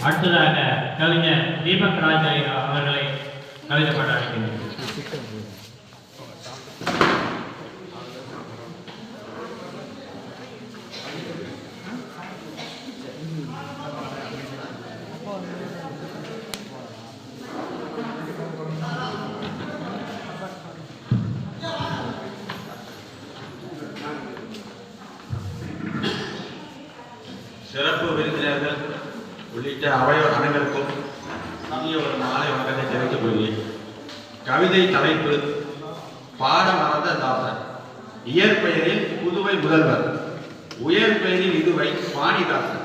அடுத்ததாக கவிஞர் தீபக் ராஜ் அவர்களை கவிதை பாட அழைக்கிறேன். சிறப்பு விருந்தினர்கள் உள்ளிட்ட அவையோர் அனைவருக்கும் ஒரு மாலை வணக்கத்தை தெரிவித்துக் கொள்கிறேன். கவிதை தலைப்பு பாட மறந்த தாசன். இயற்பெயரில் புதுவை முதல்வர், உயர் பெயரில் இதுவை பாணிதாசன்.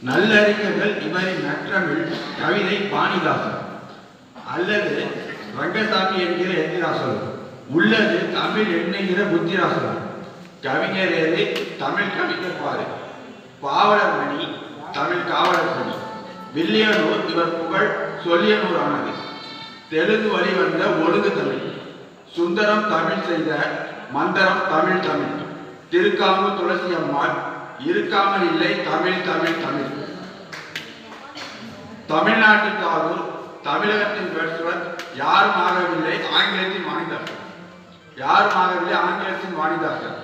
நல்லறிஞர்கள் இவரின் நற்றமிழ் கவிதை பாணிதாசன் அல்லது ரங்கசாமி என்கிற எந்திராசன், உள்ளது தமிழ் எண்ணுகிற புத்திராசன். கவிஞர் ஏது தமிழ் கவிஞர் பாரு. பாவலர் மணி தமிழ் காவலர் மணி. வில்லியனூர் இவர் புகழ் சொல்லியனூர் ஆனது. தெலுங்கு வழி வந்த ஒழுங்கு தமிழ். சுந்தரம் தமிழ் செய்த மந்தரம் தமிழ் தமிழ். திருக்காமூர் துளசி அம்மாள் இருக்காமல் இல்லை தமிழ் தமிழ் தமிழ். தமிழ்நாட்டின் தாகூர் தமிழகத்தின் வேட்சுவர் யாரும் ஆகவில்லை ஆங்கிலத்தின் வாணிதாசன். யாரும் ஆகவில்லை ஆங்கிலத்தின் வாணிதாசன்.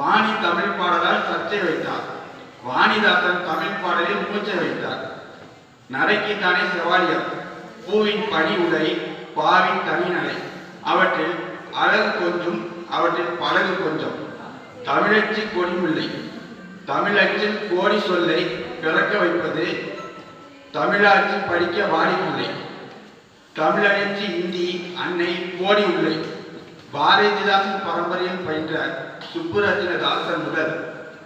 வாணி தமிழ் பாடலால் சர்ச்சை வைத்தார். வாணிதாசன் தமிழ் பாடலில் மூச்சை வைத்தார். நடைக்கு தானே செவாலியம், பூவின் பனி உடை பாவின் தனிநடை, அவற்றில் அழகு கொஞ்சம் அவற்றில் பழகு கொஞ்சம். தமிழச்சி கொடிமுல்லை, தமிழச்சில் கோடி சொல்லை பிறக்க வைப்பது தமிழாட்சி படிக்க வாடிமுல்லை. தமிழச்சி இந்தி அன்னை கோடி உள்ளை. பாரதிதாசன் பரம்பரையில் பயின்ற சுப்புரத்தினதாசன் முதல்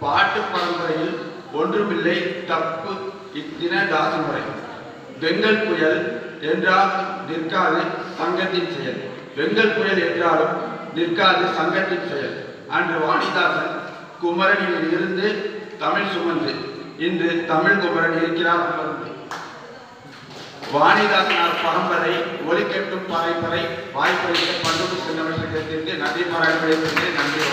பாட்டு பரம்பரையில் ஒன்றுமில்லை தப்பு இத்தின தாசமுறை. வெங்கல் புயல் என்றால் நிற்காது சங்கத்தின் செயல். வெங்கல் புயல் என்றாலும் நிற்காது சங்கத்தின் செயல். அன்று வாணிதாசன் குமரனில் இருந்து தமிழ் சுமந்து இன்று தமிழ் குமரன் இருக்கிறார் அமர்ந்து. வாணிதாசனார் பரம்பரை ஒலிக்கட்டும் பரம்பரை வாய்ப்பளித்த பண்பு சின்னவர்களுக்கு நன்றி பாராட்டுவதற்கு நன்றி.